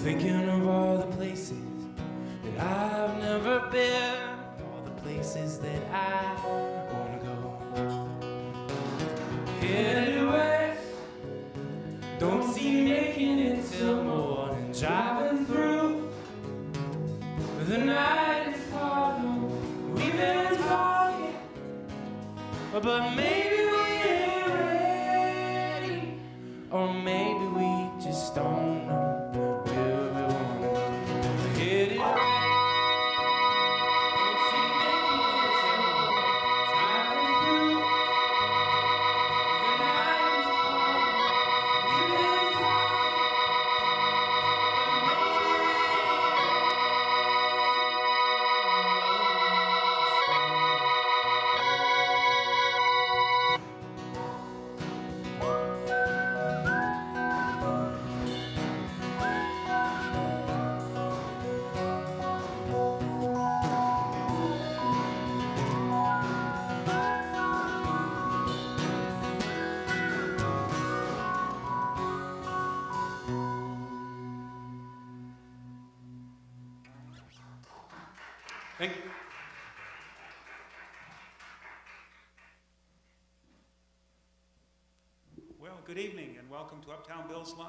Thinking of all the places that I've never been, all the places that I wanna go. Headed west, don't see making it till morning. Driving through, the night is calling. We've been talking, but maybe we ain't ready, or maybe we just don't know. Thank you. Well, good evening and welcome to Uptown Bills Live.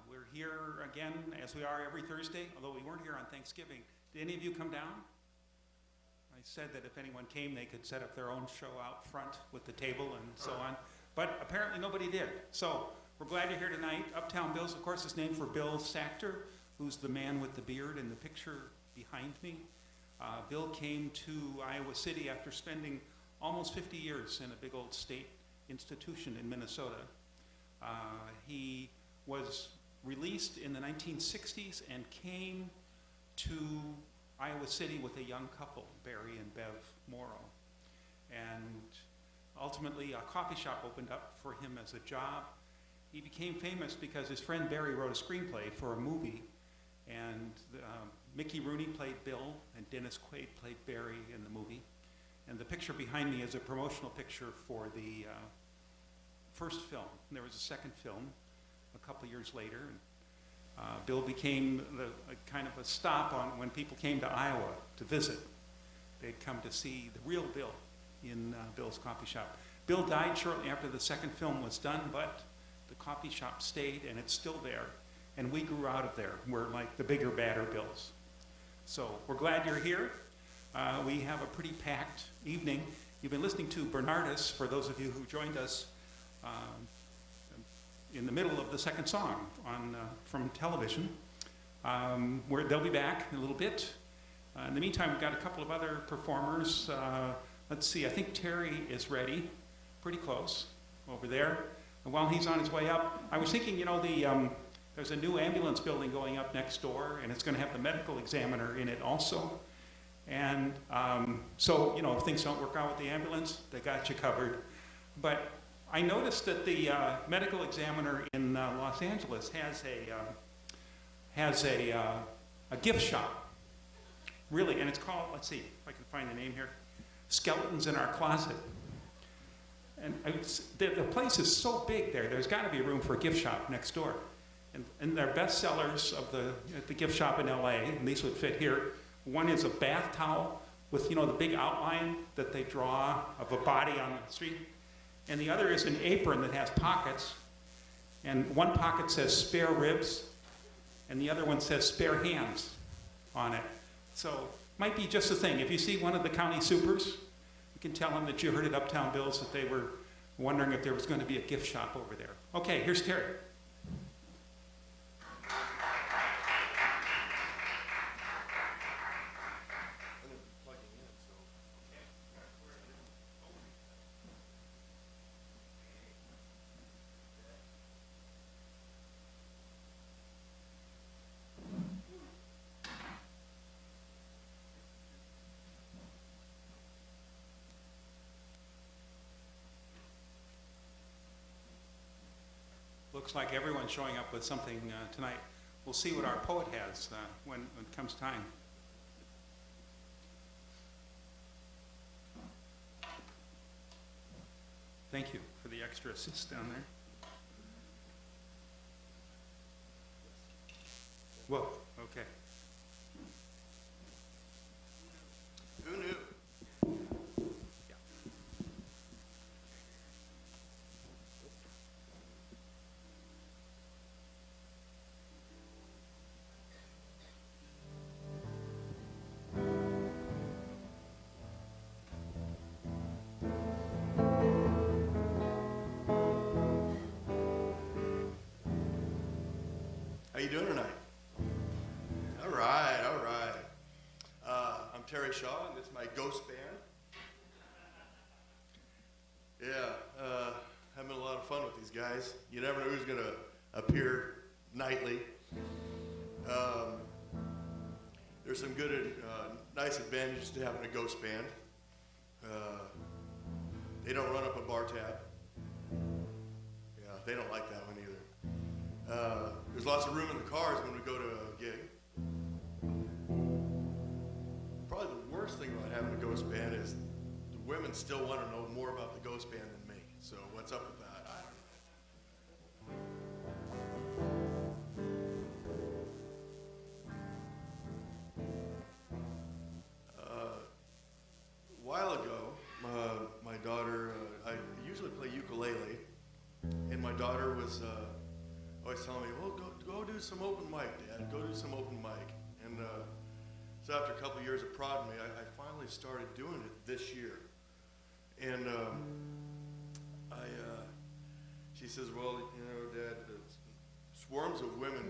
We're here again as we are every Thursday, although we weren't here on Thanksgiving. Did any of you come down? I said that if anyone came, they could set up their own show out front with the table and so on, but apparently nobody did. So we're glad you're here tonight. Uptown Bills, of course, is named for Bill Sachter, who's the man with the beard in the picture behind me. Bill came to Iowa City after spending almost 50 years in a big old state institution in Minnesota. He was released in the 1960s and came to Iowa City with a young couple, Barry and Bev Morrow. And ultimately, a coffee shop opened up for him as a job. He became famous because his friend Barry wrote a screenplay for a movie, and Mickey Rooney played Bill, and Dennis Quaid played Barry in the movie. And the picture behind me is a promotional picture for the first film. And there was a second film a couple years later. And, Bill became kind of a stop on when people came to Iowa to visit. They'd come to see the real Bill in Bill's coffee shop. Bill died shortly after the second film was done, but the coffee shop stayed, and it's still there. And we grew out of there. We're like the bigger, badder Bills. So we're glad you're here. We have a pretty packed evening. You've been listening to Bernardus, for those of you who joined us in the middle of the second song from television. Where they'll be back in a little bit. In the meantime, we've got a couple of other performers. Let's see, I think Terry is ready, pretty close, over there. And while he's on his way up, I was thinking, you know, there's a new ambulance building going up next door, and it's going to have the medical examiner in it also. And so, you know, if things don't work out with the ambulance, they got you covered. But I noticed that the medical examiner in Los Angeles has a gift shop, really, and it's called, let's see if I can find the name here, Skeletons in Our Closet. And the place is so big there's got to be room for a gift shop next door. And their best sellers at the gift shop in LA, and these would fit here, one is a bath towel with, you know, the big outline that they draw of a body on the street. And the other is an apron that has pockets. And one pocket says spare ribs, and the other one says spare hands on it. So might be just a thing. If you see one of the county supers, you can tell them that you heard at Uptown Bills that they were wondering if there was going to be a gift shop over there. Okay, here's Terry. Looks like everyone's showing up with something tonight. We'll see what our poet has when it comes time. Thank you for the extra assist down there. Whoa, okay. Who knew? Yeah. How you doing tonight? All right, all right. I'm Terry Shaw, and this is my ghost band. Yeah, having a lot of fun with these guys. You never know who's gonna appear nightly. There's some good, nice advantages to having a ghost band. They don't run up a bar tab. Yeah, they don't like that one either. There's lots of room in the cars when we go to a gig. Probably the worst thing about having a ghost band is the women still want to know more about the ghost band than me. So what's up with that? I don't know. A while ago, my daughter, I usually play ukulele, and my daughter was always telling me, well, go do some open mic, Dad, go do some open mic. And so after a couple of years of prodding me, I finally started doing it this year. And she says, well, you know, Dad, swarms of women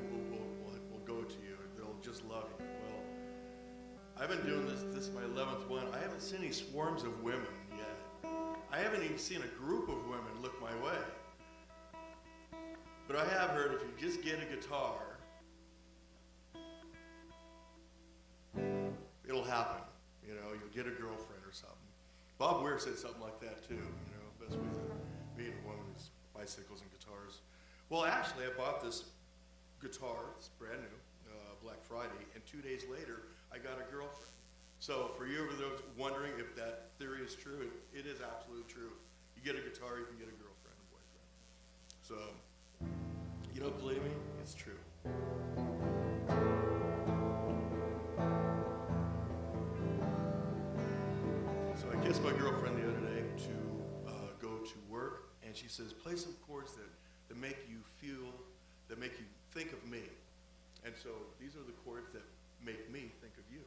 will go to you. They'll just love you. Well, I've been doing this is my 11th one. I haven't seen any swarms of women yet. I haven't even seen a group of women look my way. But I have heard if you just get a guitar, it'll happen. You know, you'll get a girlfriend or something. Bob Weir said something like that too. You know, best way to meet a woman is bicycles and guitars. Well, actually, I bought this guitar. It's brand new, Black Friday, and 2 days later, I got a girlfriend. So for you over there wondering if that theory is true, it is absolutely true. You get a guitar, you can get a girlfriend or boyfriend. So, you don't believe me? It's true. So I kissed my girlfriend the other day to go to work, and she says, play some chords that make you feel, that make you think of me. And so these are the chords that make me think of you.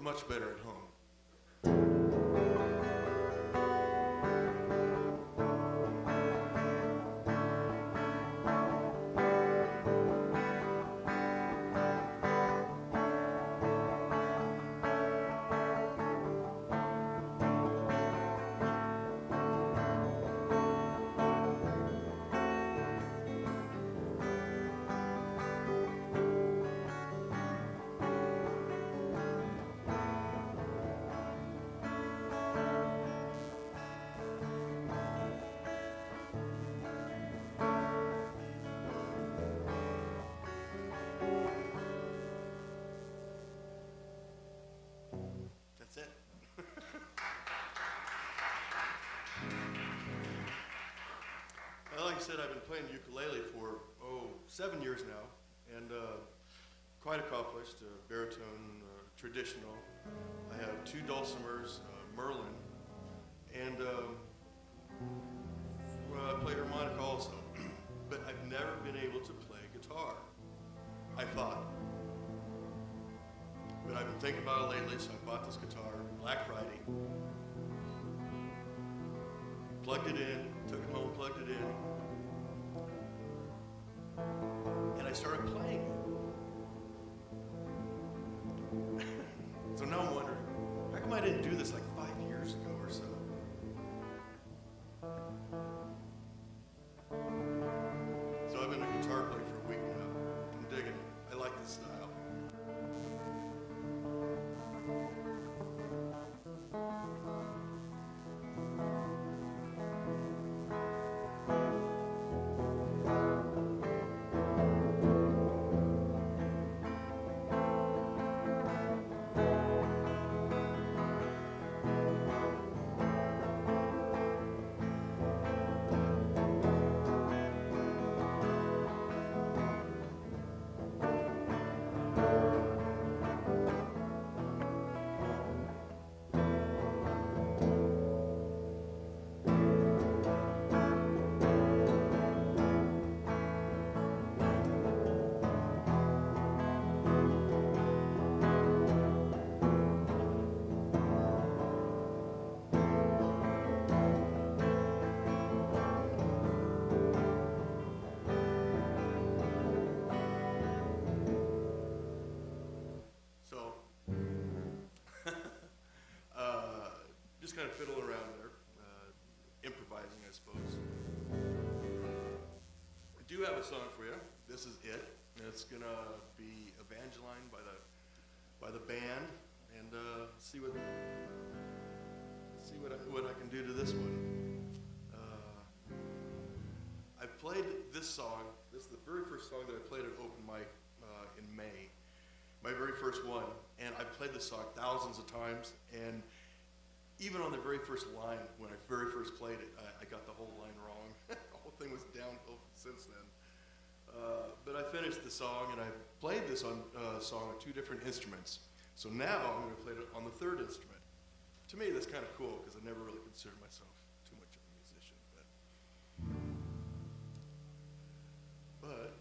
Much better at home. That's it. Well, like I said, I've been playing ukulele for, 7 years now, and quite accomplished, baritone, traditional. I have 2 dulcimers, Merlin, and play harmonica also, but I've never been able to play guitar. I thought. But I've been thinking about it lately, so I bought this guitar Black Friday. Plugged it in, took it home, plugged it in, and I started playing it. So now I'm wondering, how come I didn't do this like 5 years ago or so? So I've been a guitar player for a week now. I'm digging it. I like this style. Just kind of fiddling around there, improvising, I suppose. I do have a song for you. This is it. It's gonna be Evangeline by the band, and see what I can do to this one. I've played this song. This is the very first song that I played at open mic in May. My very first one, and I've played this song thousands of times, and even on the very first line, when I very first played it, I got the whole line wrong. The whole thing was downhill since then. But I finished the song, and I played this song on 2 different instruments. So now I'm going to play it on the 3rd instrument. To me, that's kind of cool, because I never really considered myself too much of a musician. But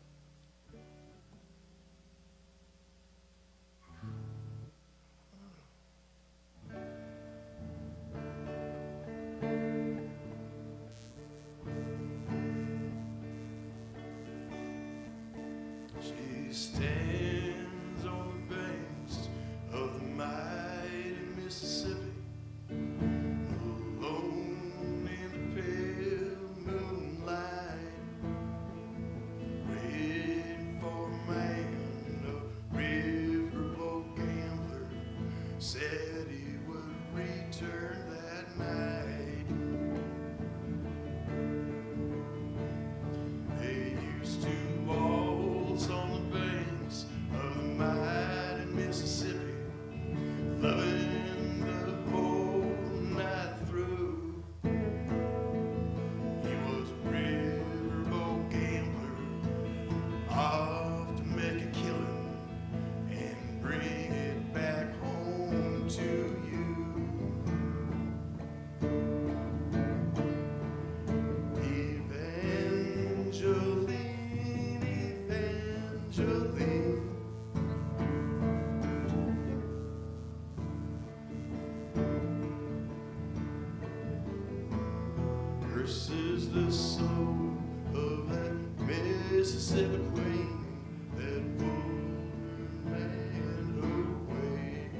she stands on the banks of the mighty Mississippi, alone in the pale moonlight, waiting for a man, a riverboat gambler, said he would return that night. They used to waltz on the banks of the mighty Mississippi, loving the whole night through. He was a riverboat gambler, off to make a killing and bring it back home to you. Evangeline, Evangeline, curses the soul of that Mississippi queen that would man her way.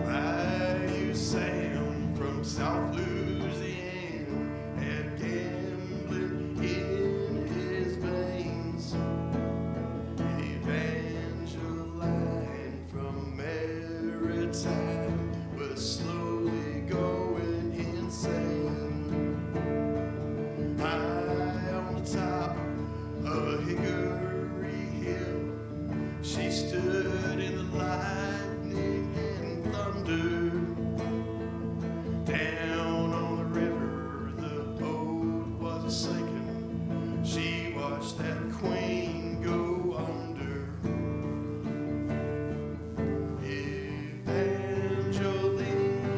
I Sam from South Louisiana had gambling in his veins. Evangeline from Maritime was slowly going insane. High on the top of a hickory hill, she stood in the lightning and thunder. Down on the river, the boat was sinking. She watched that queen go under. Evangeline,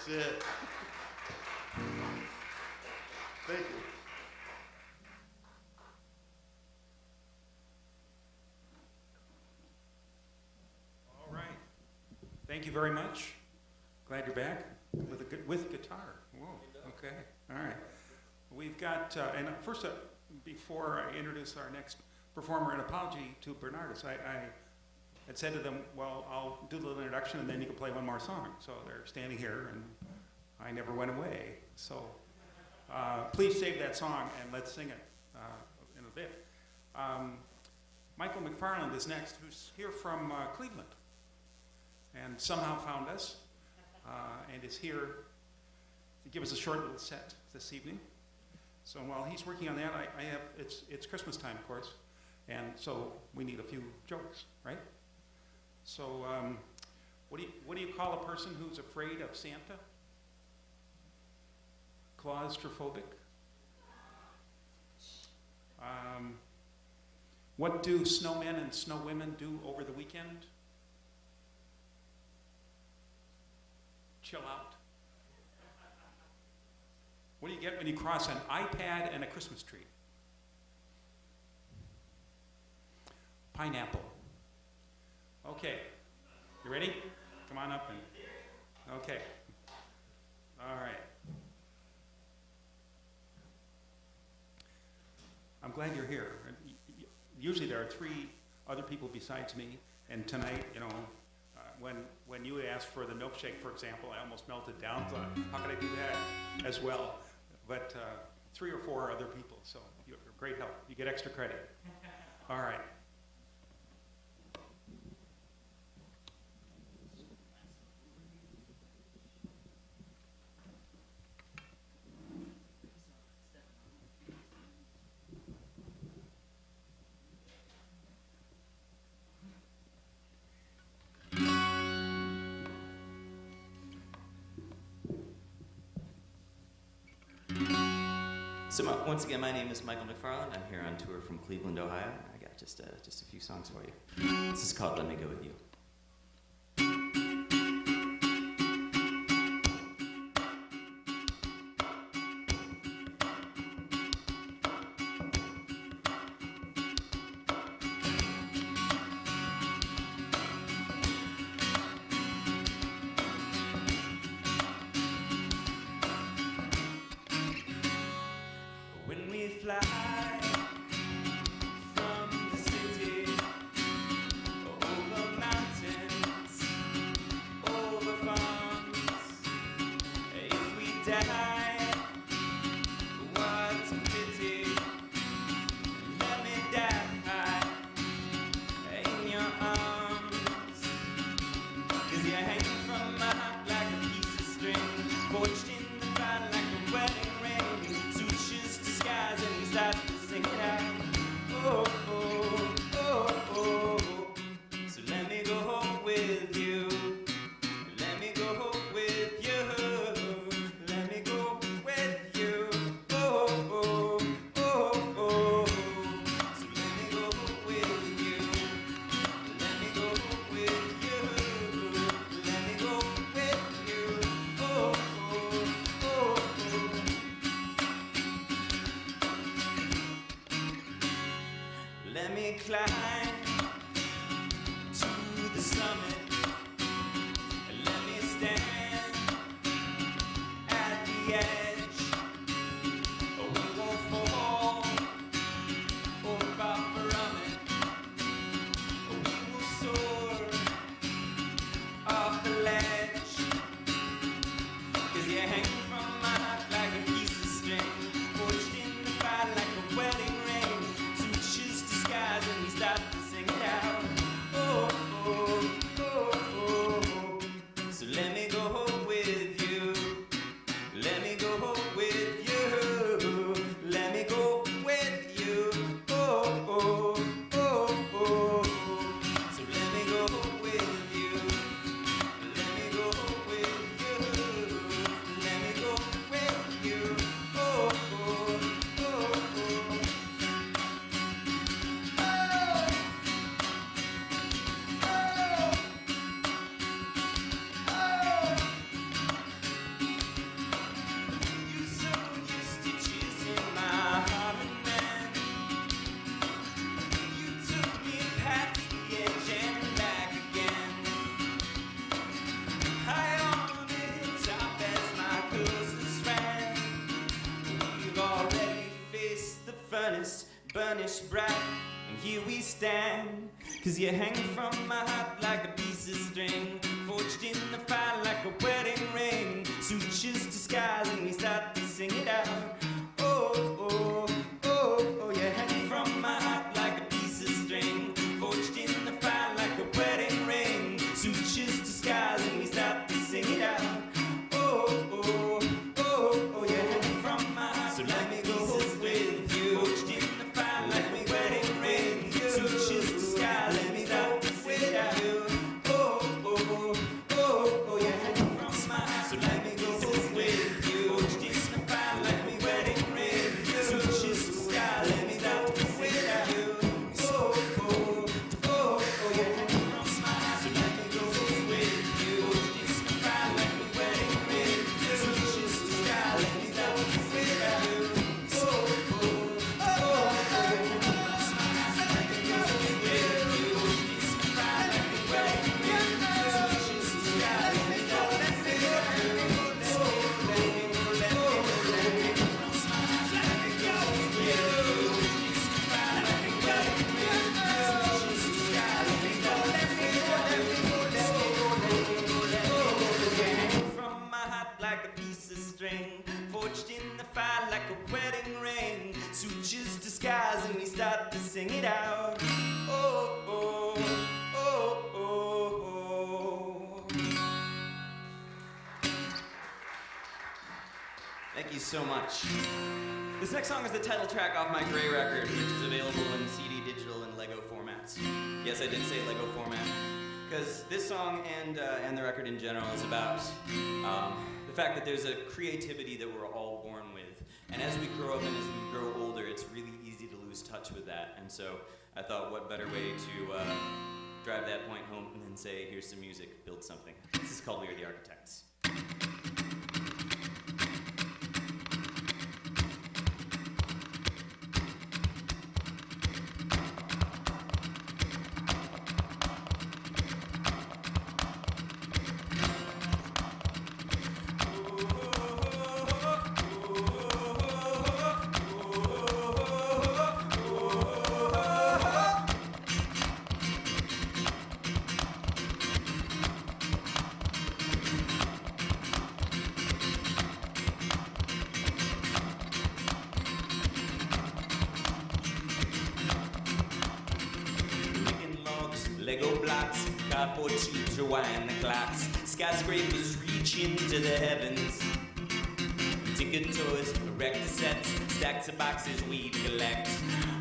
That's it. Thank you. All right. Thank you very much. Glad you're back with guitar. Whoa. Okay. All right. We've got, and first, before I introduce our next performer, an apology to Bernardus. I had said to them, well, I'll do the little introduction and then you can play one more song. So they're standing here and I never went away. So please save that song and let's sing it in a bit. Michael McFarland is next, who's here from Cleveland and somehow found us and is here to give us a short little set this evening. So while he's working on that, I have, it's Christmas time, of course, and so we need a few jokes, right? So what do you call a person who's afraid of Santa? Claustrophobic. What do snowmen and snowwomen do over the weekend? Chill out. What do you get when you cross an iPad and a Christmas tree? Pineapple. Okay, you ready? Come on up and, okay. All right. I'm glad you're here. Usually there are 3 other people besides me, and tonight, you know, when you asked for the milkshake, for example, I almost melted down, thought, how could I do that as well? But 3 or 4 other people, so you're great help. You get extra credit. All right. So once again, my name is Michael McFarland. I'm here on tour from Cleveland, Ohio. I got just a few songs for you. This is called Let Me Go With You. stand. 'Cause you hang from my heart like a piece of string, forged in the fire like a wedding ring. Sutures to skies and we start to sing it out. Oh, oh, oh, oh, you hang from my heart like a piece of string, forged in the fire like a wedding ring. Sutures to skies and we start to sing it out. Oh, oh, oh, oh, you hang from my heart. So let me go with you, forged in the fire like a wedding ring. Sutures to skies and we start to sing it out. Oh, oh, oh, oh, oh, you hang from my heart. So let me go with you, forged in the fire like a wedding ring. Sutures to skies and we start to sing it out. Oh, oh, oh, oh, you hang from my heart. So let me go with you, forged in the fire like a wedding ring. Sutures to skies and we start to sing it out. Oh, oh, oh, oh, you hang from my heart. So let me go with you, forged in the fire like a wedding ring. Sutures to skies and we start to sing it out. From my heart like a piece of string, forged in the fire like a wedding ring. Sutures to skies and we start to sing it out. Oh, oh, oh, oh, oh. Thank you so much. This next song is the title track off my Gray record, which is available in CD, digital, and Lego formats. Yes, I did say Lego format, because this song and the record in general is about the fact that there's a creativity that we're all born with, and as we grow up and as we grow older, it's really easy to lose touch with that. And so I thought, what better way to drive that point home than say, here's some music, build something. This is called We Are the Architects. Lego blocks, cardboard tubes, rewind the clocks. Skyscrapers reach into the heavens. Ticket toys, erector sets, stacks of boxes we collect.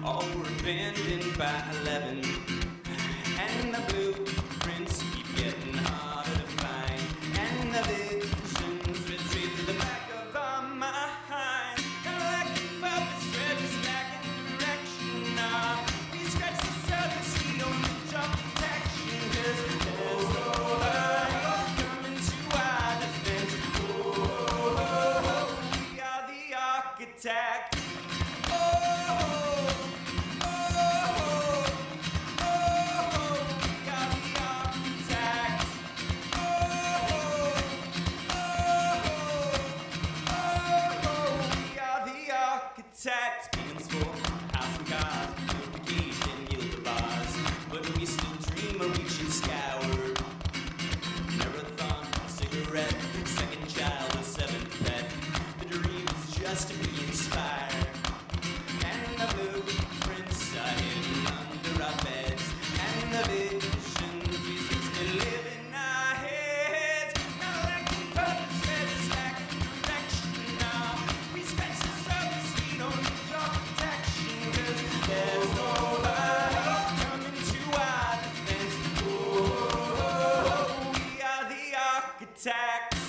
All were abandoned by 11. And the blueprints keep getting harder to find. And the visions retreat to the back of our mind. Like a puppet stretches back in direction. We scratch the surface, we don't reach our protection. 'Cause there's no light coming to our defense. We are the architect. Payments for house and cars, duplication and Gilder bars. But we still dream of reaching skyward. Marathon, cigarette, second child, a seventh pet. The dream is just to be inspired. And the blueprints are hidden under our beds. And the visions we still live in our heads. Now like the puppets, feathers back in direction now. We scratch the surface, we don't need your protection. 'Cause there's no light coming to our defense. We are the architects.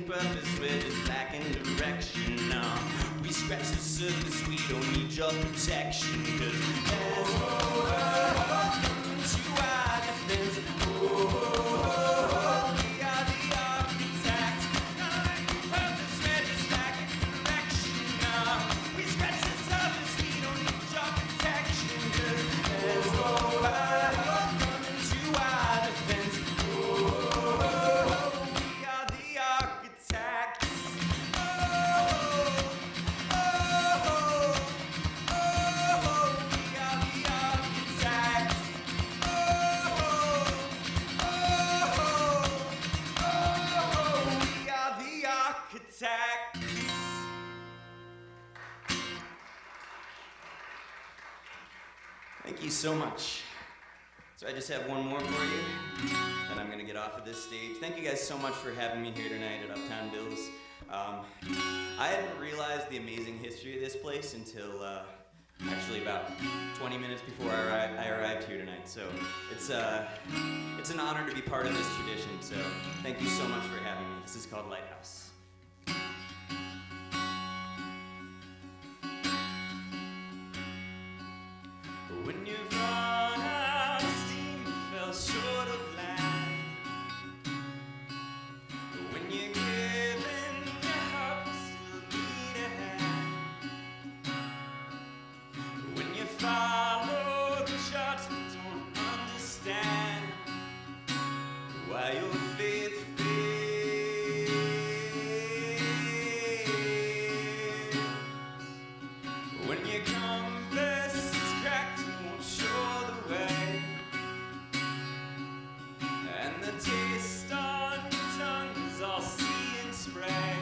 Purpose, we're just lacking direction now. We scratch the surface, we don't need your protection, 'cause there's no earth to our defense. We are the architects, like purpose, ready, like direction. We scratch the surface, we don't need your protection, 'cause there's no earth to our defense. We are the architects. Thank you so much. So I just have one more for you, then I'm gonna get off of this stage. Thank you guys so much for having me here tonight at Uptown Bill's. I hadn't realized the amazing history of this place until actually about 20 minutes before I arrived here tonight. So it's an honor to be part of this tradition. So thank you so much for having me. This is called Lighthouse. When you've run out of steam, you fell short of land. When you're giving your heart, you still need a hand. When you follow the charts but don't understand why your faith fails. When your compass is cracked, you won't show the way, and the taste on your tongue is all see and spray.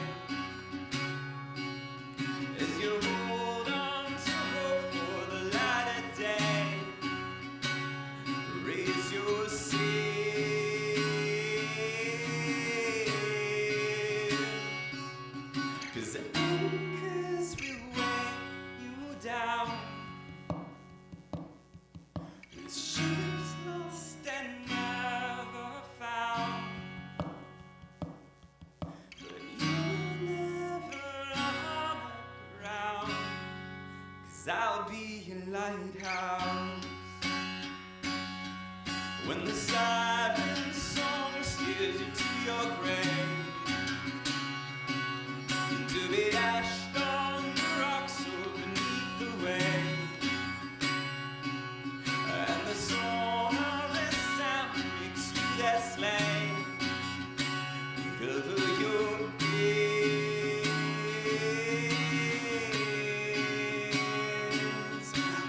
As you hold on to hope for the light of day, raise your sails, 'cause the anchors will weigh you down. With ships lost and never found, but you'll never run around, 'cause I'll be your lighthouse. When the siren song steers you to your grave, to be dashed on the rocks or beneath the wave, and the sonorous sound makes you their slave. Cover your ears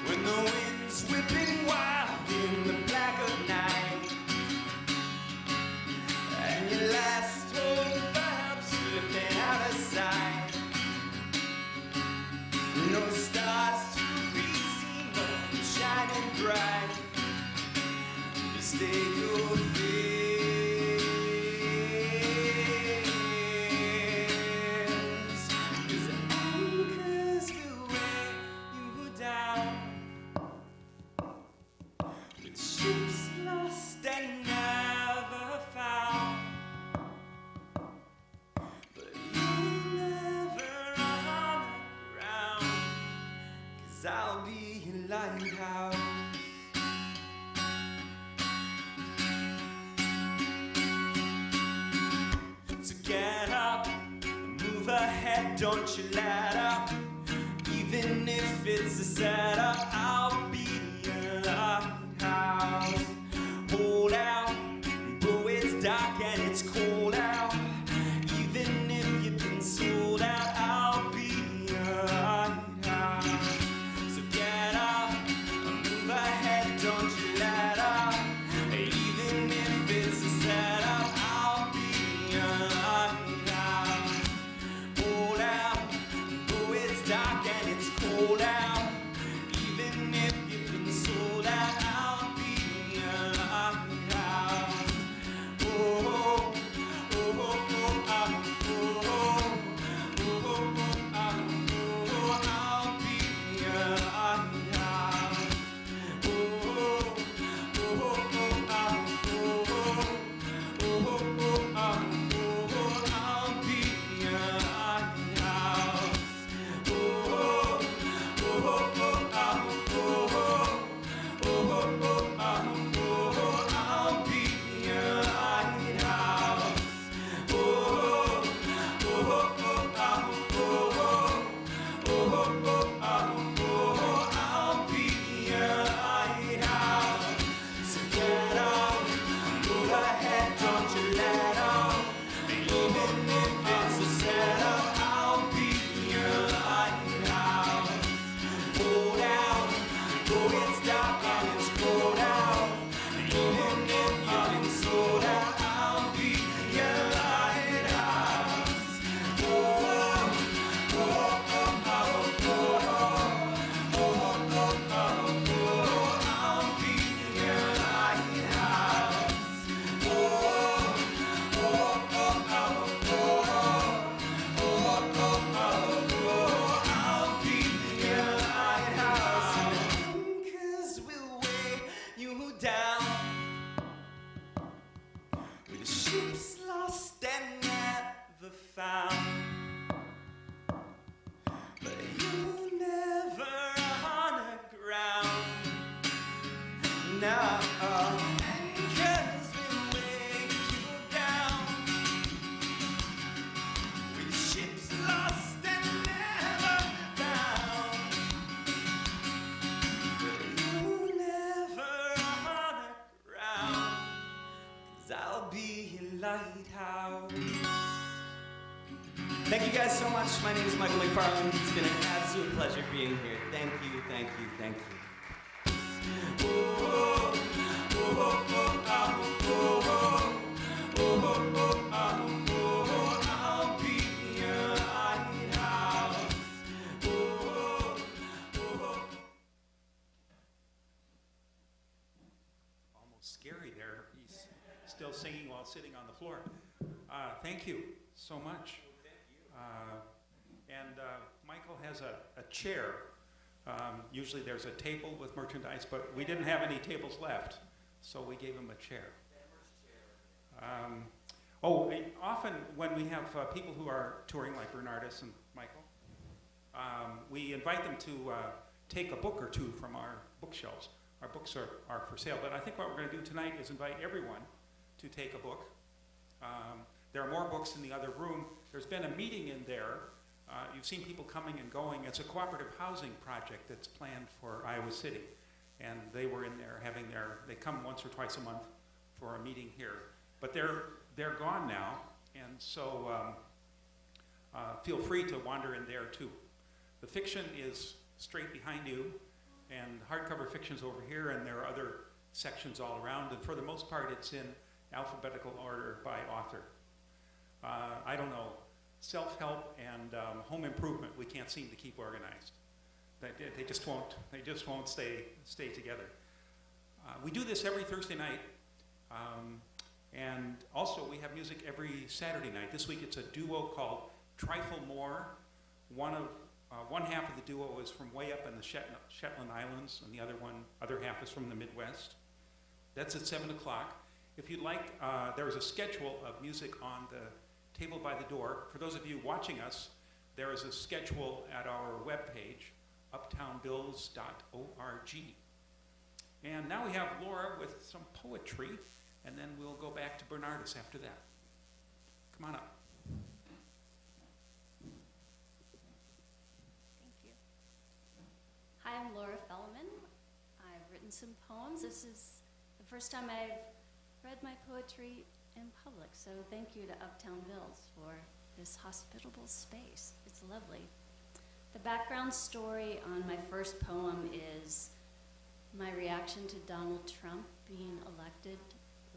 when the wind's whipping wild in the black of night, and your last hope perhaps slipping out of sight. No stars to be seen, but shining bright. Stay your fears, 'cause the anchors will weigh you down. With ships lost and never found, but you'll never run around, 'cause I'll be your lighthouse. So get up, move ahead, don't you let up. Even if it's a setup, I'll be your lighthouse. Hold out, though it's dark and it's cold out. Even if you've been sold out, I'll be your lighthouse. So get up, move ahead, don't you let up. Even if it's a setup, I'll be your lighthouse. Hold out, though it's dark and it's cold out. Even if Thank you guys so much. My name is Michael McFarland. It's been an absolute pleasure being here. Thank you, thank you, thank you. I'll be your lighthouse. Almost scary there. He's still singing while sitting on the floor. Thank you so much. Michael has a chair. Usually there's a table with merchandise, but we didn't have any tables left, so we gave him a chair. Often when we have people who are touring like Bernardus and Michael, we invite them to take a book or two from our bookshelves. Our books are for sale, but I think what we're going to do tonight is invite everyone to take a book. There are more books in the other room. There's been a meeting in there. You've seen people coming and going. It's a cooperative housing project that's planned for Iowa City. And they were in there having they come once or twice a month for a meeting here. But they're gone now, and so feel free to wander in there too. The fiction is straight behind you, and hardcover fiction's over here, and there are other sections all around, and for the most part it's in alphabetical order by author. I don't know, self-help and home improvement we can't seem to keep organized. They just won't stay together. We do this every Thursday night, and also we have music every Saturday night. This week it's a duo called Trifle More. One half of the duo is from way up in the Shetland Islands, and the other half is from the Midwest. That's at 7 o'clock. If you'd like, there is a schedule of music on the table by the door. For those of you watching us, there is a schedule at our webpage, uptownbills.org. And now we have Laura with some poetry, and then we'll go back to Bernardus after that. Come on up. Thank you. Hi, I'm Laura Fellman. I've written some poems. This is the first time I've read my poetry in public, so thank you to Uptown Bills for this hospitable space. It's lovely. The background story on my first poem is my reaction to Donald Trump being elected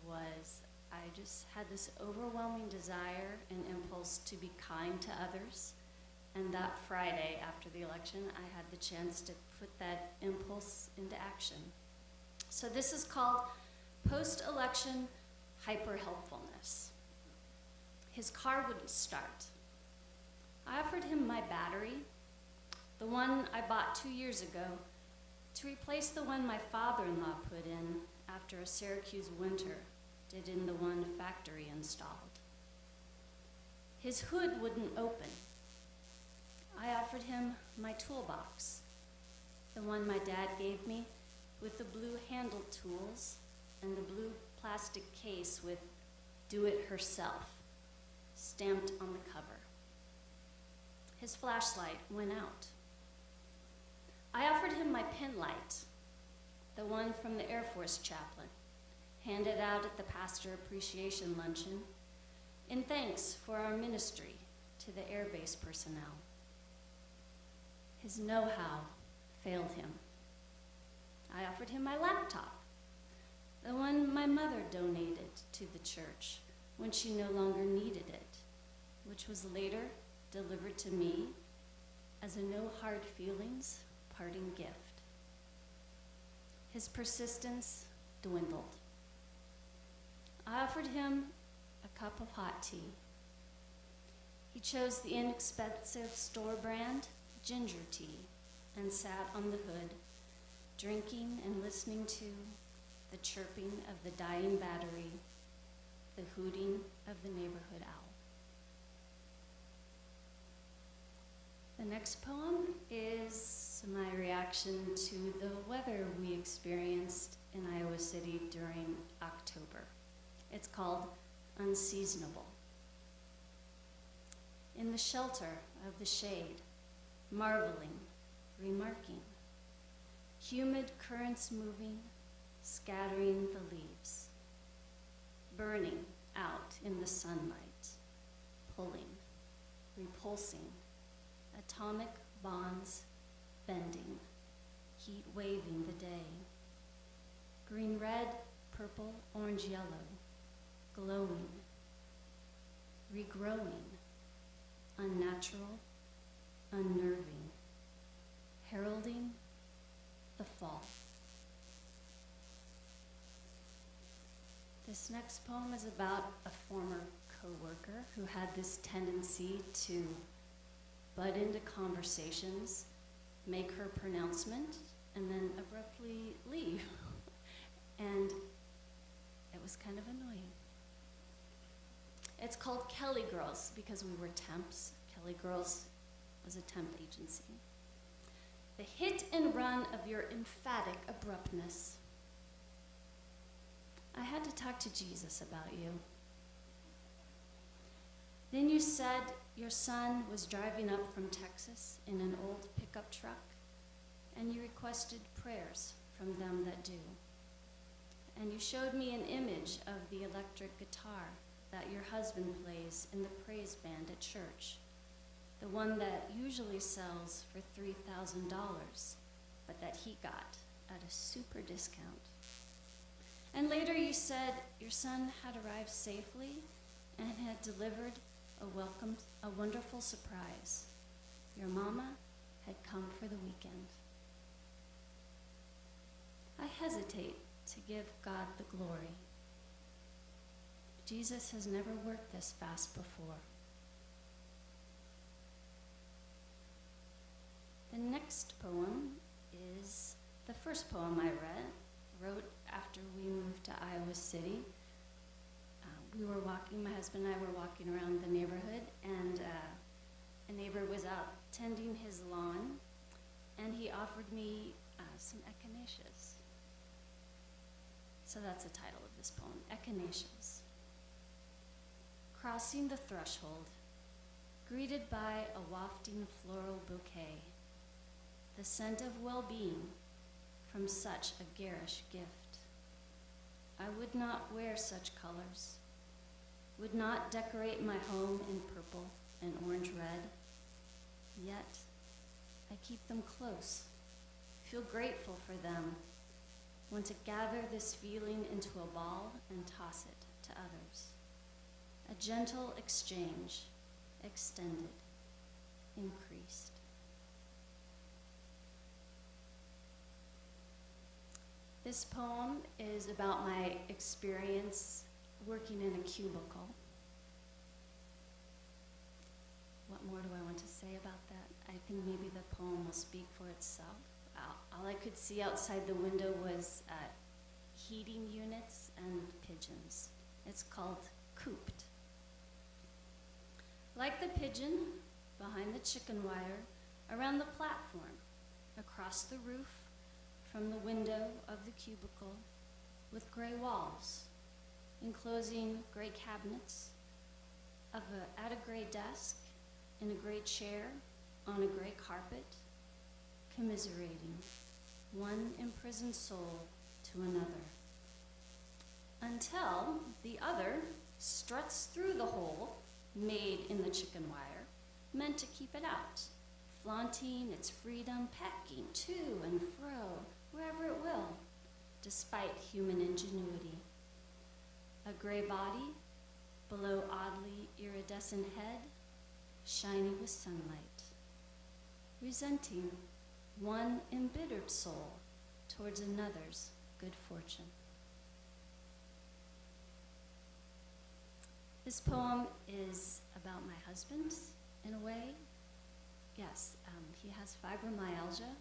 was I just had this overwhelming desire and impulse to be kind to others. And that Friday after the election, I had the chance to put that impulse into action. So this is called Post-Election Hyper-Helpfulness. His car wouldn't start. I offered him my battery, the one I bought 2 years ago, to replace the one my father-in-law put in after a Syracuse winter did in the one factory installed. His hood wouldn't open. I offered him my toolbox, the one my dad gave me with the blue handle tools and the blue plastic case with "Do It Herself" stamped on the cover. His flashlight went out. I offered him my pen light, the one from the Air Force chaplain, handed out at the Pastor Appreciation Luncheon, in thanks for our ministry to the Air Base personnel. His know-how failed him. I offered him my laptop, the one my mother donated to the church when she no longer needed it, which was later delivered to me as a no hard feelings parting gift. His persistence dwindled. I offered him a cup of hot tea. He chose the inexpensive store brand ginger tea and sat on the hood, drinking and listening to the chirping of the dying battery, the hooting of the neighborhood owl. The next poem is my reaction to the weather we experienced in Iowa City during October. It's called Unseasonable. In the shelter of the shade, marveling, remarking, humid currents moving, scattering the leaves, burning out in the sunlight, pulling, repulsing, atomic bonds bending, heat waving the day. Green, red, purple, orange, yellow, glowing, regrowing, unnatural, unnerving, heralding the fall. This next poem is about a former coworker who had this tendency to butt into conversations, make her pronouncement, and then abruptly leave. And it was kind of annoying. It's called Kelly Girls because we were temps. Kelly Girls was a temp agency. The hit and run of your emphatic abruptness. I had to talk to Jesus about you. Then you said your son was driving up from Texas in an old pickup truck, and you requested prayers from them that do. And you showed me an image of the electric guitar that your husband plays in the praise band at church, the one that usually sells for $3,000, but that he got at a super discount. And later you said your son had arrived safely and had delivered a wonderful surprise. Your mama had come for the weekend. I hesitate to give God the glory. Jesus has never worked this fast before. The next poem is the first poem I wrote after we moved to Iowa City. We were walking, my husband and I were walking around the neighborhood, and a neighbor was out tending his lawn, and he offered me some echinaceas. So that's the title of this poem, Echinaceas. Crossing the threshold, greeted by a wafting floral bouquet, the scent of well-being from such a garish gift. I would not wear such colors, would not decorate my home in purple and orange red, yet I keep them close, feel grateful for them, want to gather this feeling into a ball and toss it to others. A gentle exchange, extended, increased. This poem is about my experience working in a cubicle. What more do I want to say about that? I think maybe the poem will speak for itself. All I could see outside the window was heating units and pigeons. It's called cooped. Like the pigeon, behind the chicken wire, around the platform, across the roof, from the window of the cubicle, with gray walls, enclosing gray cabinets, at a gray desk, in a gray chair, on a gray carpet, commiserating one imprisoned soul to another, until the other struts through the hole made in the chicken wire, meant to keep it out, flaunting its freedom, pecking to and fro, wherever it will, despite human ingenuity. A gray body, below oddly iridescent head, shiny with sunlight, resenting one embittered soul towards another's good fortune. This poem is about my husband, in a way. Yes, he has fibromyalgia.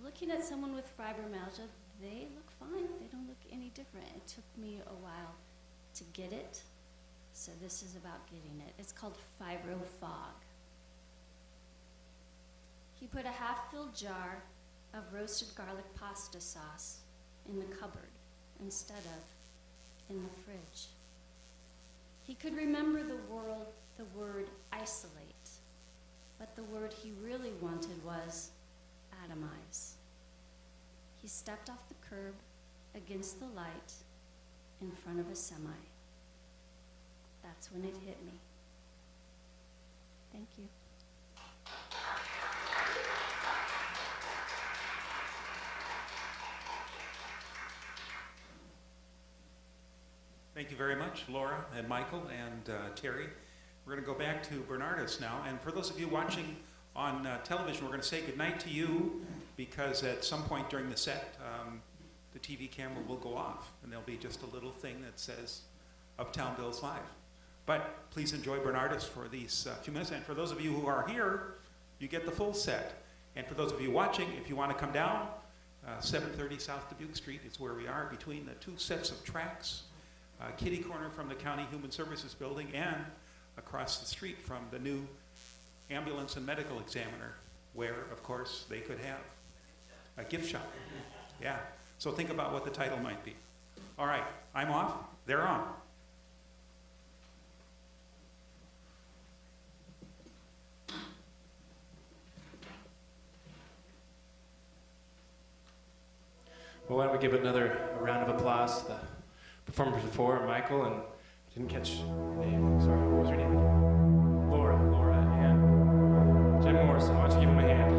Looking at someone with fibromyalgia, they look fine. They don't look any different. It took me a while to get it, so this is about getting it. It's called fibrofog. He put a half-filled jar of roasted garlic pasta sauce in the cupboard instead of in the fridge. He could remember the word isolate, but the word he really wanted was atomize. He stepped off the curb against the light in front of a semi. That's when it hit me. Thank you. Thank you very much, Laura and Michael and Terry. We're going to go back to Bernardus now. And for those of you watching on television, we're going to say goodnight to you because at some point during the set, the TV camera will go off and there'll be just a little thing that says Uptown Bills Live. But please enjoy Bernardus for these few minutes. And for those of you who are here, you get the full set. And for those of you watching, if you want to come down, 730 South Dubuque Street is where we are between the two sets of tracks. Kitty corner from the County Human Services Building and across the street from the new ambulance and medical examiner, where, of course, they could have a gift shop. Yeah, so think about what the title might be. All right, I'm off, they're on. Well, why don't we give another round of applause to the performers before, Michael, and I didn't catch your name. Sorry, what was your name again? Laura, and Jim Morrison. Why don't you give him a hand?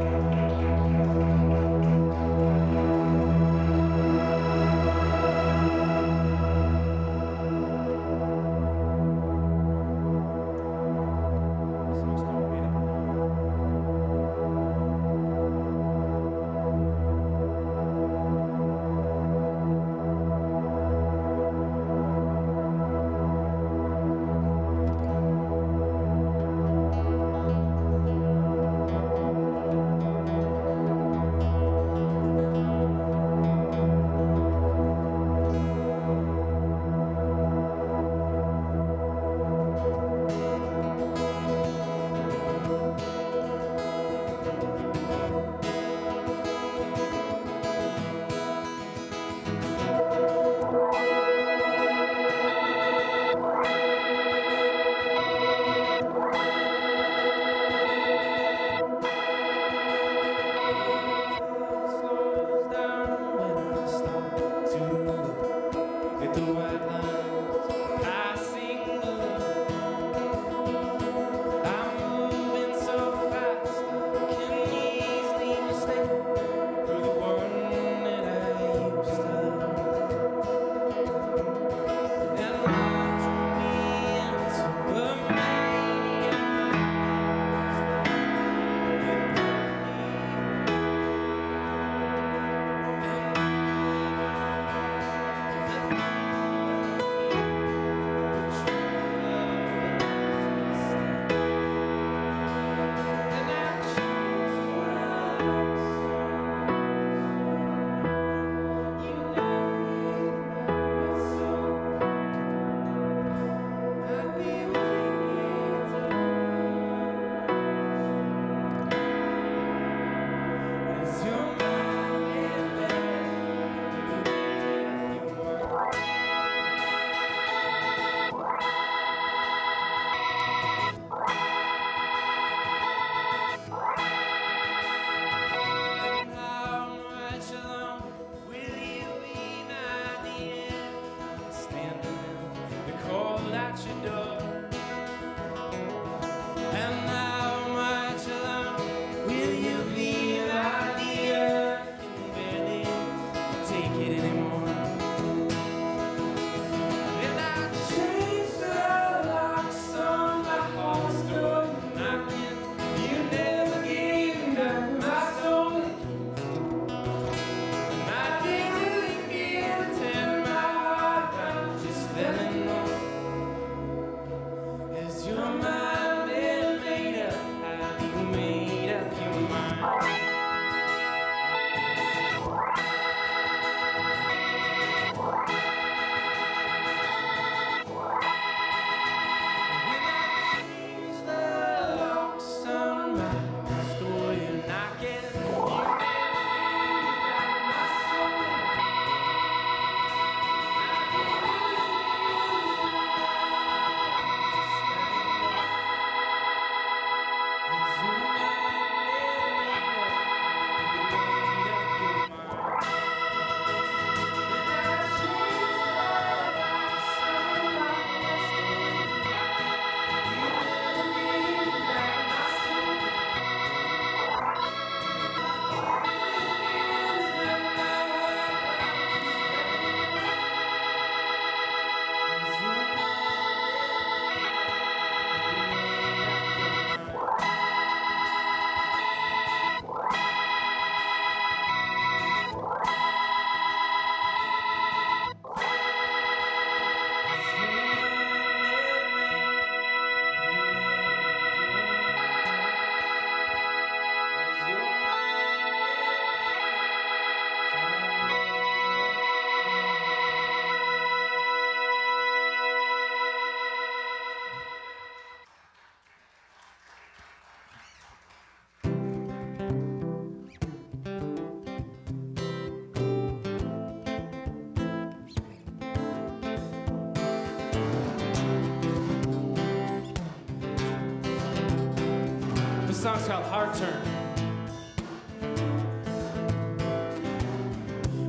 song's called Hard Turn.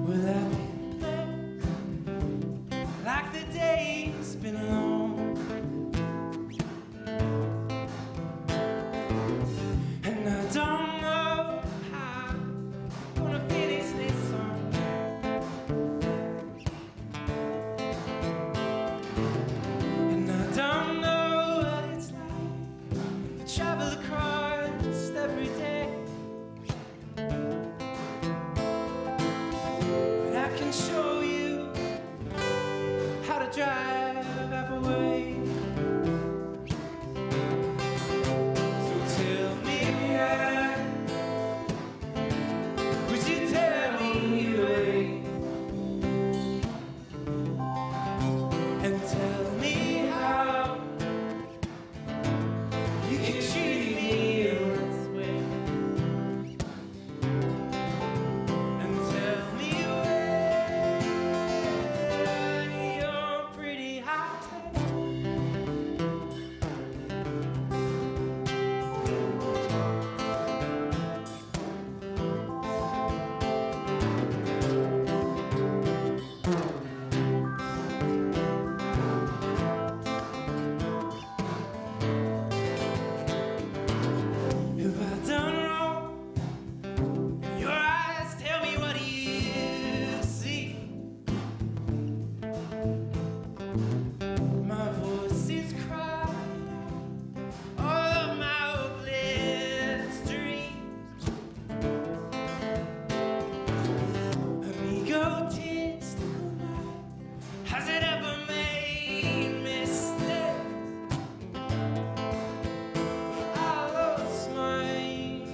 Will I be like the day's been long, and I don't know how I'm gonna finish this song. And I don't know what it's like to travel across every day, but I can show you how to drive away. So tell me why, would you tell me why, and tell me how you can treat me this way, and tell me where you're pretty hot. Have I done wrong? Your eyes tell me, what do you see? My voice is crying all of my hopeless dreams. An egotistical mind, has it ever made mistakes? I lost mine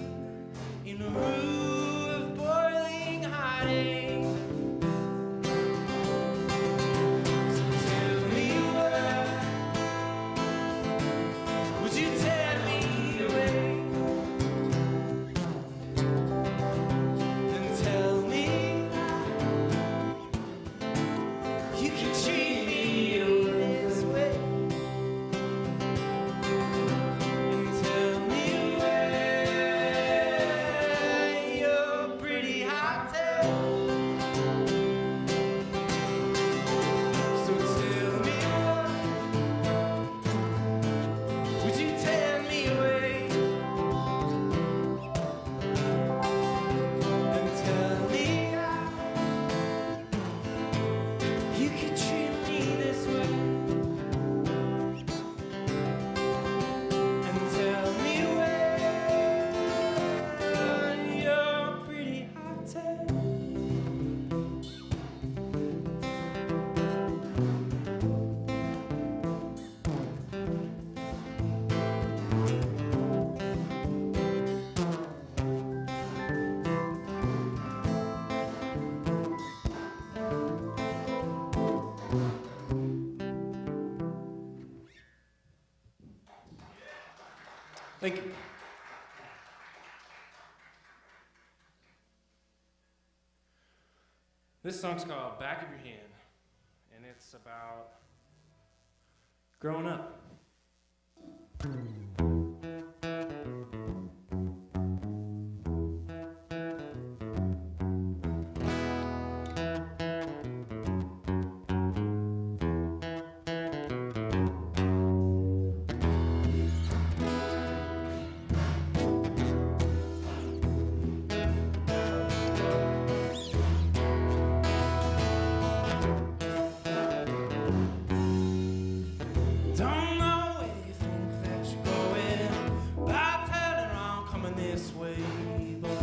in a room of boiling heartache. So tell me why, would you tell me why, and tell me how you can treat me this way, and tell me where you're pretty hot. So tell me why, would you tell me why, and tell me how you can treat me this way, and tell me where you're pretty hot. Thank you. This song's called Back of Your Hand, and it's about growing up. Don't know where you think that you're going, about turning around, coming this way, but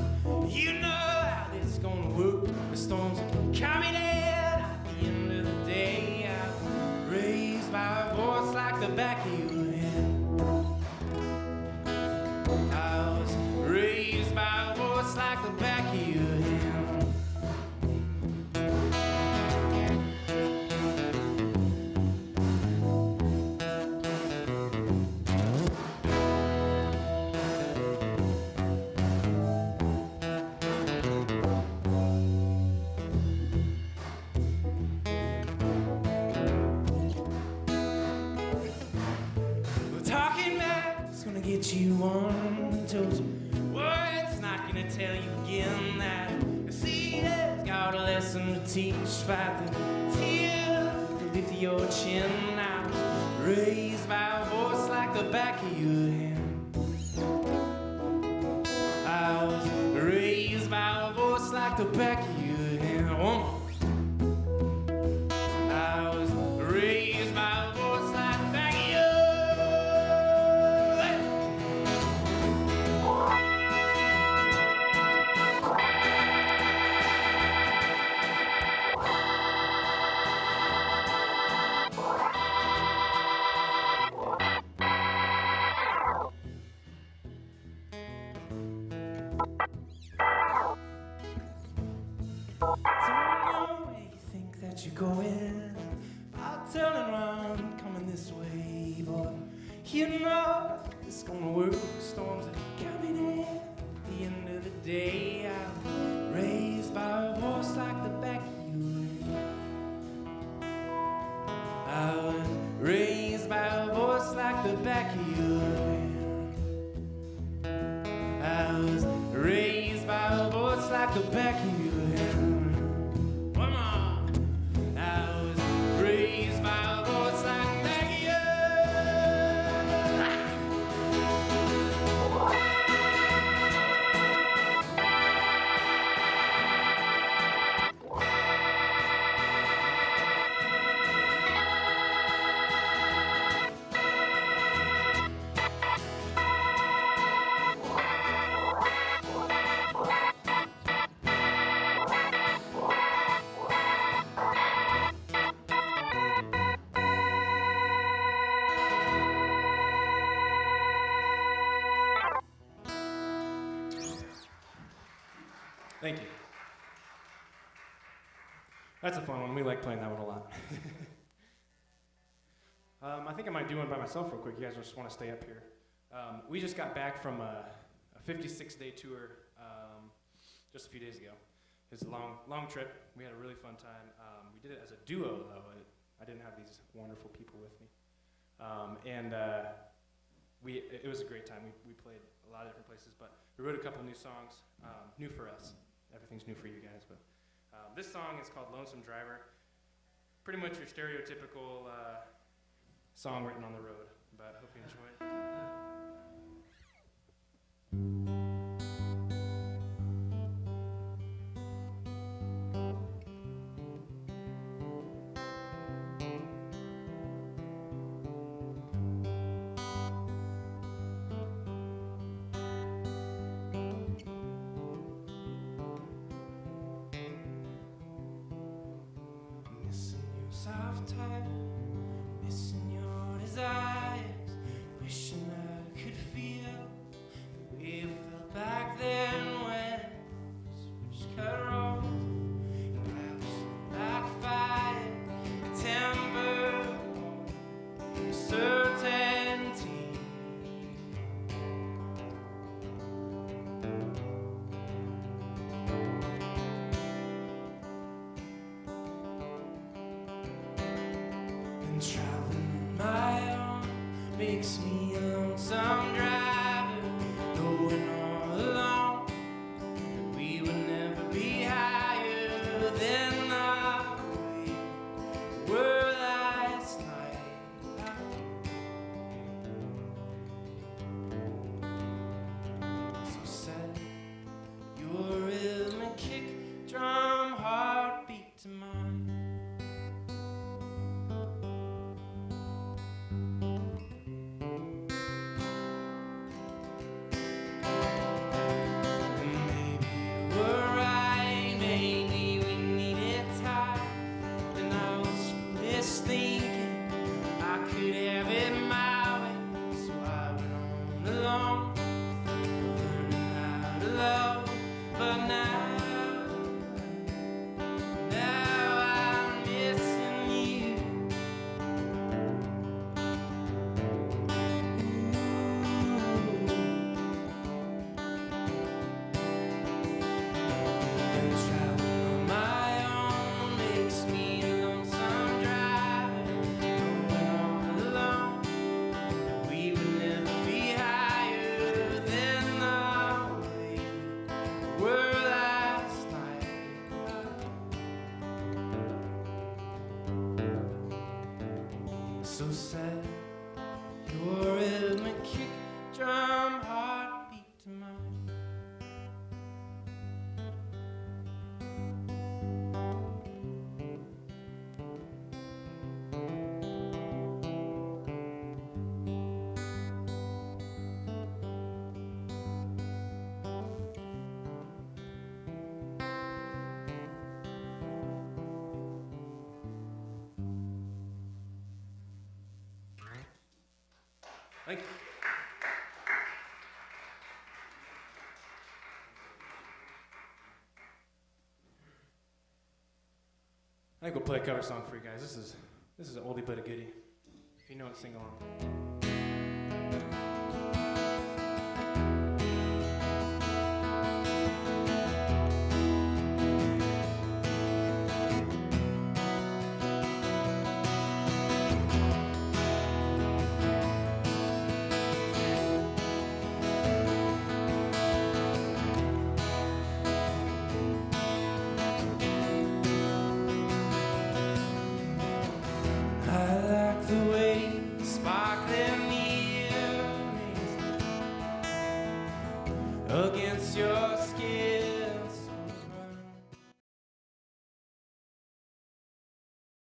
you know how this is gonna work. The storms are coming in at the end of the day. I was raised by a voice like the back of your hand. I was raised by a voice like the back of your hand. get you on toes. Words not gonna tell you again that the sea has got a lesson to teach. Fight the tears beneath your chin. I was raised by a voice like the back of your hand. I was raised by a voice like the back of your hand. One more. I was raised by a voice like the back of your hand. Don't know where you think that you're going. I'm turning around, coming this way, boy. You know it's gonna work. Storms are coming in. At the end of the day, I'm raised by a voice like the back of your hand. I was raised by a voice like the back of your hand. I was raised by a voice like the back of your hand. Come on. I was raised by a voice like the back of your hand. Thank you. That's a fun one. We like playing that one a lot. I think I might do one by myself real quick. You guys just want to stay up here. We just got back from a 56-day tour just a few days ago. It was a long trip. We had a really fun time. We did it as a duo, though. I didn't have these wonderful people with me. It was a great time. We played a lot of different places, but we wrote a couple new songs, new for us. Everything's new for you guys, but this song is called Lonesome Driver. Pretty much your stereotypical song written on the road, but I hope you enjoy it. Missing your soft touch, missing your desires, wishing I could Thank you. I think we'll play a cover song for you guys. This is an oldie but a goodie. If you know it, sing along. I like the way sparkling earrings against your skin.